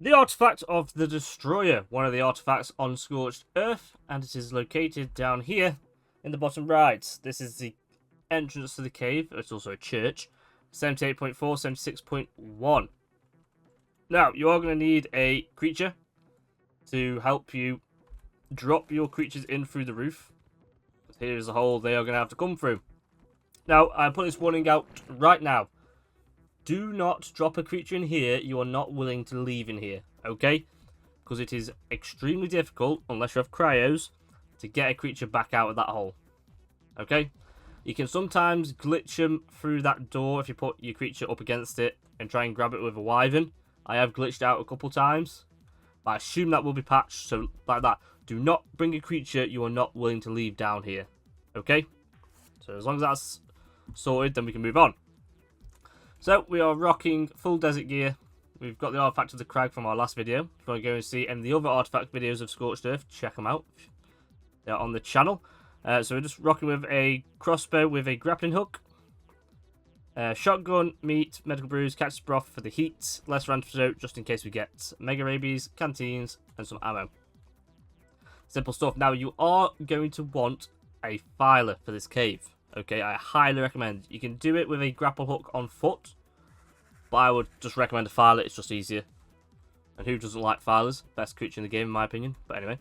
The Artifact of the Destroyer, one of the artifacts on Scorched Earth, and it is located down here in the bottom right. This is the entrance to the cave. It's also a church. 78.4, 76.1. Now, you are going to need a creature to help you drop your creatures in through the roof. Here's the hole they are going to have to come through. Now, I'm putting this warning out right now. Do not drop a creature in here you are not willing to leave in here, okay? Because it is extremely difficult, unless you have cryos, to get a creature back out of that hole. Okay? You can sometimes glitch them through that door if you put your creature up against it and try and grab it with a wyvern. I have glitched out a couple times, but I assume that will be patched, so like that. Do not bring a creature you are not willing to leave down here, okay? So as long as that's sorted, then we can move on. So, we are rocking full desert gear. We've got the Artifact of the Crag from our last video. If you want to go and see any of the other Artifact videos of Scorched Earth, check them out. They're on the channel. So, we're just rocking with a crossbow with a grappling hook. Shotgun, meat, medical brews, cactus broth for the heat. Less antidote just in case we get mega rabies, canteens, and some ammo. Simple stuff. Now, you are going to want a filer for this cave. Okay, I highly recommend. You can do it with a grapple hook on foot, but I would just recommend a filer. It's just easier. And who doesn't like filers? Best creature in the game, in my opinion. But anyway.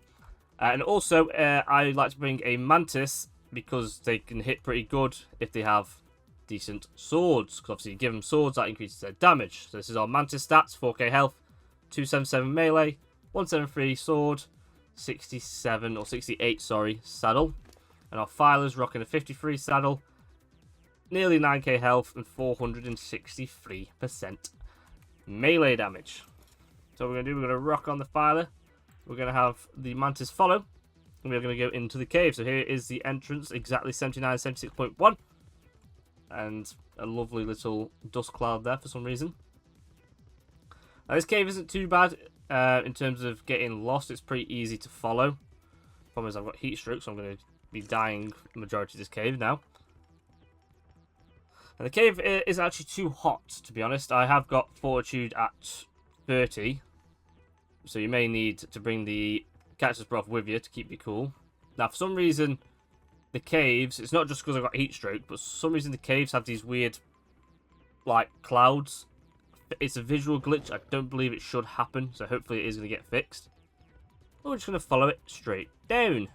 And also, I like to bring a mantis because they can hit pretty good if they have decent swords. Because obviously, you give them swords, that increases their damage. So this is our mantis stats: 4k health, 277 melee, 173 sword, 67 or 68, sorry, saddle. And our filer's rocking a 53 saddle, nearly 9k health, and 463% melee damage. So what we're going to do, we're going to rock on the filer. We're going to have the mantis follow, and we're going to go into the cave. So here is the entrance, exactly 79, 76.1. And a lovely little dust cloud there for some reason. Now this cave isn't too bad in terms of getting lost. It's pretty easy to follow. Problem is I've got heat stroke, so I'm going to be dying the majority of this cave now. And the cave is actually too hot, to be honest. I have got fortitude at 30, so you may need to bring the cactus broth with you to keep you cool. Now, for some reason, the caves, it's not just because I've got heat stroke, but for some reason the caves have these weird, like, clouds. It's a visual glitch. I don't believe it should happen, so hopefully it is going to get fixed. We're just going to follow it straight down.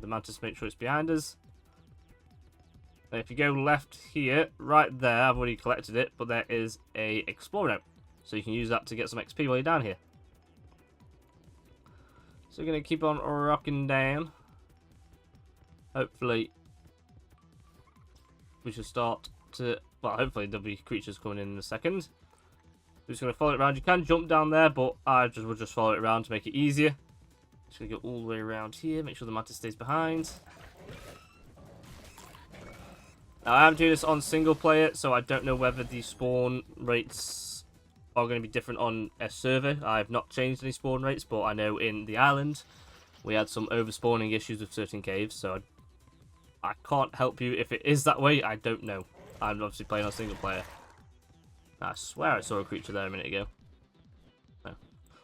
The mantis, make sure it's behind us. And if you go left here, right there, I've already collected it, but there is a explore note. So you can use that to get some XP while you're down here. So we're going to keep on rocking down. Hopefully, we should start to, well, hopefully there'll be creatures coming in a second. We're just going to follow it around. You can jump down there, but I will just follow it around to make it easier. Just going to go all the way around here, make sure the mantis stays behind. Now, I am doing this on single player, so I don't know whether the spawn rates are going to be different on a server. I have not changed any spawn rates, but I know in the island we had some overspawning issues with certain caves, so I can't help you if it is that way. I don't know. I'm obviously playing on single player. I swear I saw a creature there a minute ago. No,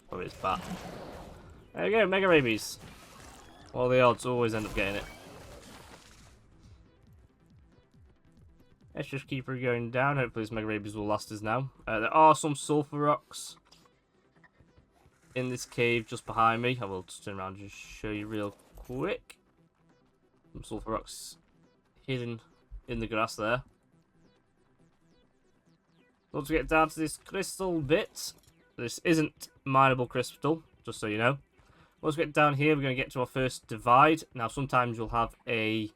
probably it's bat. There we go, mega rabies. All the odds always end up getting it. Let's just keep her going down. Hopefully this mega rabies will last us now. There are some sulfur rocks in this cave just behind me. I will just turn around and just show you real quick. Some sulfur rocks hidden in the grass there. Once we get down to this crystal bit, this isn't mineable crystal, just so you know. Once we get down here, we're going to get to our first divide. Now, sometimes you'll have a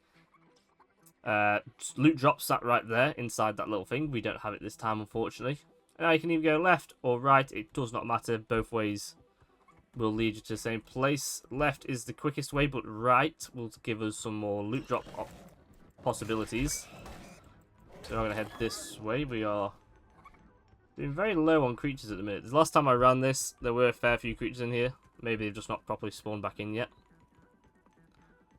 loot drop sat right there inside that little thing. We don't have it this time, unfortunately. Now, you can either go left or right. It does not matter. Both ways will lead you to the same place. Left is the quickest way, but right will give us some more loot drop possibilities. So I'm going to head this way. We are doing very low on creatures at the minute. The last time I ran this, there were a fair few creatures in here. Maybe they've just not properly spawned back in yet.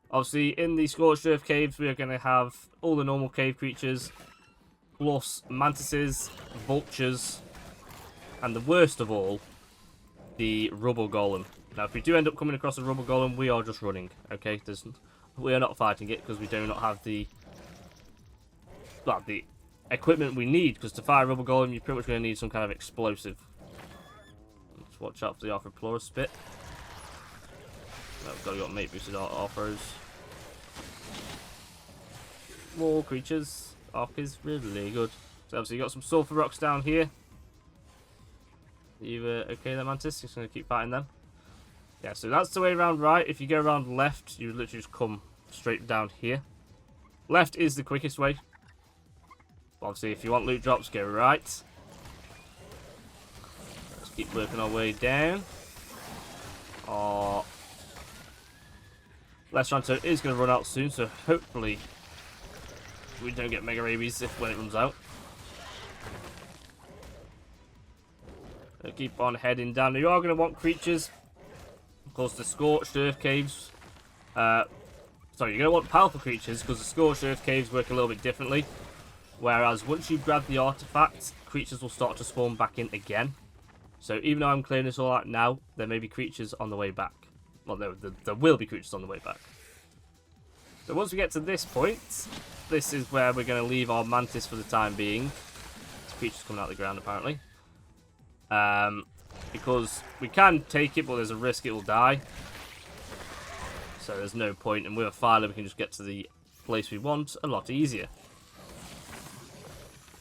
Obviously, in the Scorched Earth caves, we are going to have all the normal cave creatures, plus mantises, vultures, and the worst of all, the rubble golem. Now, if we do end up coming across a rubble golem, we are just running. Okay, we are not fighting it because we do not have the equipment we need. Because to fire a rubble golem, you're pretty much going to need some kind of explosive. Let's watch out for the Arthroplurus spit. No, we've got to get mate boosted Arthros. More creatures. Ark is really good. So obviously you got some sulfur rocks down here. You okay there, Mantis? Just going to keep fighting them. Yeah, so that's the way around right. If you go around left, you literally just come straight down here. Left is the quickest way. Obviously, if you want loot drops, go right. Let's keep working our way down. Last Ranto is going to run out soon, so hopefully we don't get mega rabies when it runs out. Keep on heading down. Now, you are going to want creatures. Of course, the Scorched Earth caves. Sorry, you're going to want powerful creatures because the Scorched Earth caves work a little bit differently. Whereas once you grab the artifacts, creatures will start to spawn back in again. So even though I'm clearing this all out now, there may be creatures on the way back. Well, there will be creatures on the way back. So once we get to this point, this is where we're going to leave our Mantis for the time being. This creature's coming out of the ground, apparently. Because we can take it, but there's a risk it will die. So there's no point. And with a Filer, we can just get to the place we want a lot easier.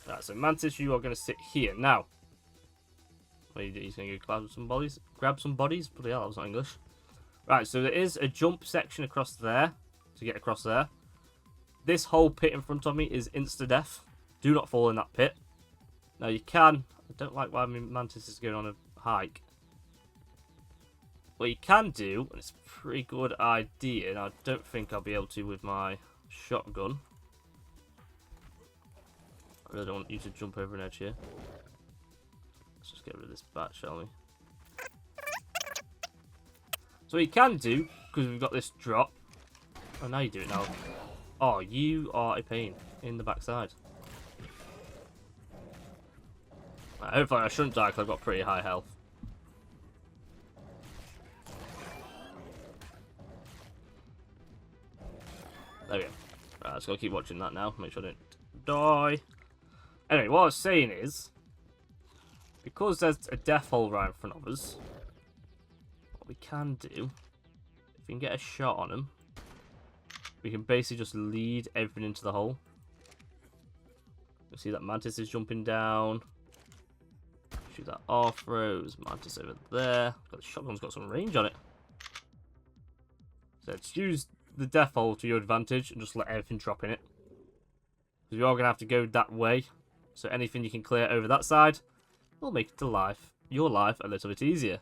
Right, so Mantis, you are going to sit here. Now, he's going to go grab some bodies. Grab some bodies? Bloody hell, that was not English. Right, so there is a jump section across there to get across there. This whole pit in front of me is insta-death. Do not fall in that pit. Now, you can... I don't like why my Mantis is going on a hike. What you can do, and it's a pretty good idea, and I don't think I'll be able to with my shotgun. I really don't want you to jump over an edge here. Let's just get rid of this bat, shall we? So what you can do, because we've got this drop... Oh, now you do it now. Oh, you are a pain in the backside. Hopefully I shouldn't die because I've got pretty high health. There we go. Right, let's go keep watching that now. Make sure I don't die. Anyway, what I was saying is, because there's a death hole right in front of us, what we can do, if we can get a shot on him, we can basically just lead everything into the hole. You see that Mantis is jumping down. Shoot that Arthros, Mantis over there. Got the shotgun's got some range on it. So let's use the death hole to your advantage and just let everything drop in it. Because we are going to have to go that way. So anything you can clear over that side will make it to your life a little bit easier.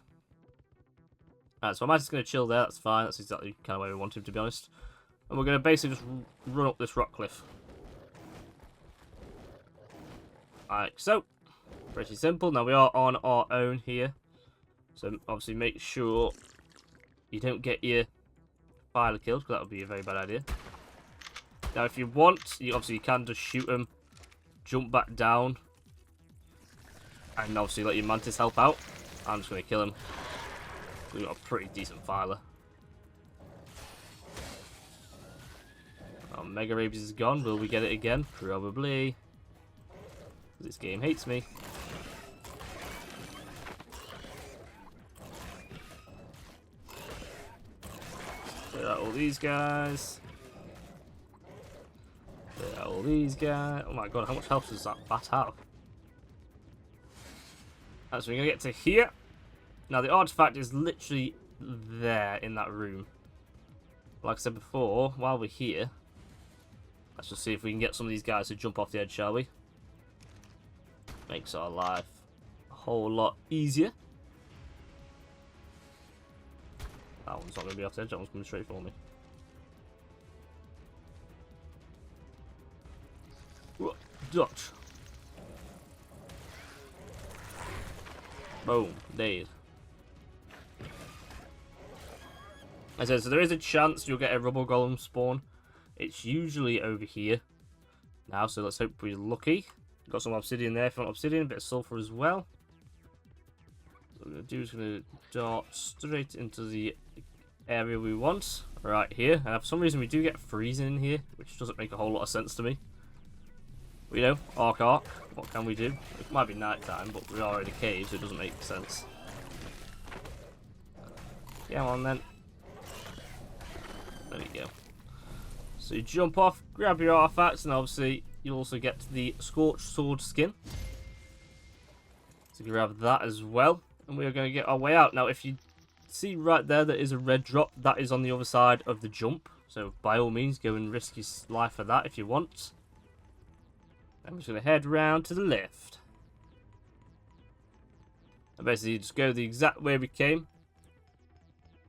Alright, so I'm just going to chill there. That's fine. That's exactly kind of where we want him, to be honest. And we're going to basically just run up this rock cliff. Like so. Pretty simple. Now we are on our own here. So obviously make sure you don't get your Filer killed, because that would be a very bad idea. Now if you want, you can just shoot them, jump back down, and obviously let your Mantis help out. I'm just going to kill him. We've got a pretty decent Filer. Our Mega Rabies is gone. Will we get it again? Probably. This game hates me. Clear out all these guys. Clear out all these guys. Oh my god, how much health does that bat have? Right, so we're going to get to here. Now the artifact is literally there in that room. Like I said before, while we're here, let's just see if we can get some of these guys to jump off the edge, shall we? Makes our life a whole lot easier. That one's not going to be off the edge, that one's coming straight for me. Dutch. Boom, dead. I said, so there is a chance you'll get a rubble golem spawn. It's usually over here now, so let's hope we're lucky. Got some obsidian there if you want obsidian, a bit of sulfur as well. what we're going to do is going to dart straight into the area we want, right here. And for some reason we do get freezing in here, which doesn't make a whole lot of sense to me. But, you know, Ark, what can we do? It might be night time, but we are in a cave, so it doesn't make sense. Come on then. There we go. So you jump off, grab your artifacts, and obviously you'll also get the Scorched Sword skin. So grab that as well, and we are going to get our way out. Now, if you see right there, there is a red drop. That is on the other side of the jump. So by all means, go and risk your life for that if you want. I'm just going to head round to the left. And basically, just go the exact way we came.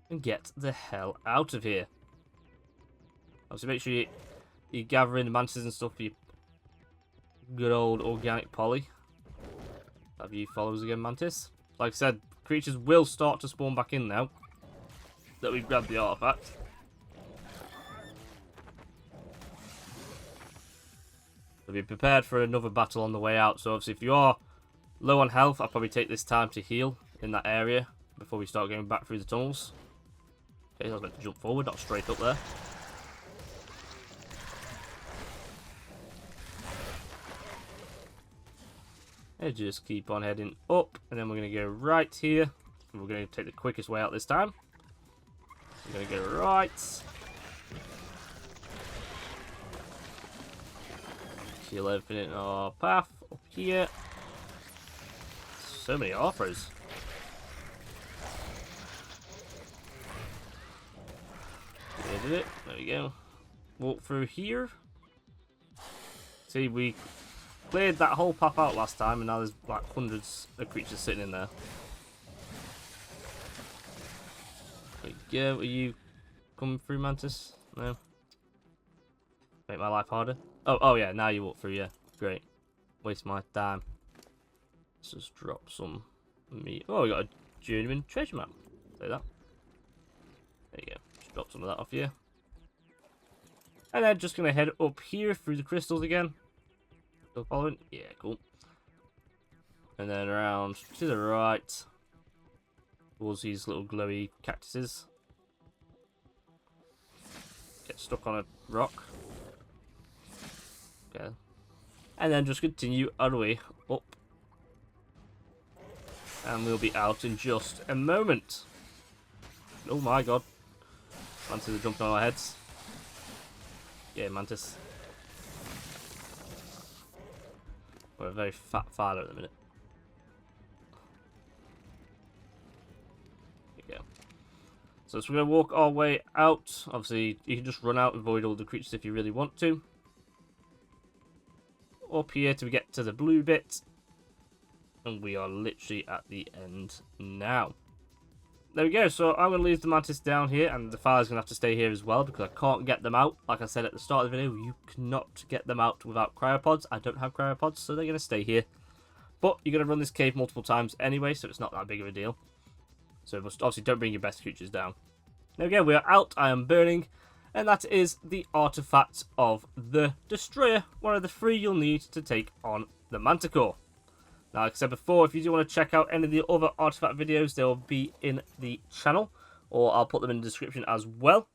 And get the hell out of here. Obviously, make sure you gather in the mantises and stuff for your good old organic poly. Have you follows again, Mantis? Like I said, creatures will start to spawn back in now that we've grabbed the artifact. So be prepared for another battle on the way out. So obviously, if you are low on health, I'll probably take this time to heal in that area before we start going back through the tunnels. Okay, I was meant to jump forward, not straight up there. And just keep on heading up, and then we're going to go right here. And we're going to take the quickest way out this time. We're going to go right. Kill everything in our path up here. So many arthros. Did it. There we go. Walk through here. See, we cleared that whole path out last time, and now there's like hundreds of creatures sitting in there. There we go. Are you coming through, Mantis? No. Make my life harder. Oh yeah. Now you walk through. Yeah, great. Waste my time. Let's just drop some meat. Oh, we got a genuine treasure map. Say that. There you go. Just drop some of that off here. And then just gonna head up here through the crystals again. Still following? Yeah, cool. And then around to the right towards these little glowy cactuses. Get stuck on a rock. Okay. And then just continue our way up. And we'll be out in just a moment. Oh my god. Mantis are jumping on our heads. Yeah, Mantis. We're a very fat filer at the minute. There you go. So we're going to walk our way out. Obviously, you can just run out and avoid all the creatures if you really want to. Up here till we get to the blue bit. And we are literally at the end now. There we go. So I'm going to leave the mantis down here, and the filer's going to have to stay here as well because I can't get them out. Like I said at the start of the video, you cannot get them out without cryopods. I don't have cryopods, so they're going to stay here. But you're going to run this cave multiple times anyway, so it's not that big of a deal. So obviously don't bring your best creatures down. There we go. We are out. I am burning. And that is the artifact of the Destroyer. One of the 3 you'll need to take on the Manticore. Now, like I said before, if you do want to check out any of the other artifact videos, they will be in the channel, or I'll put them in the description as well.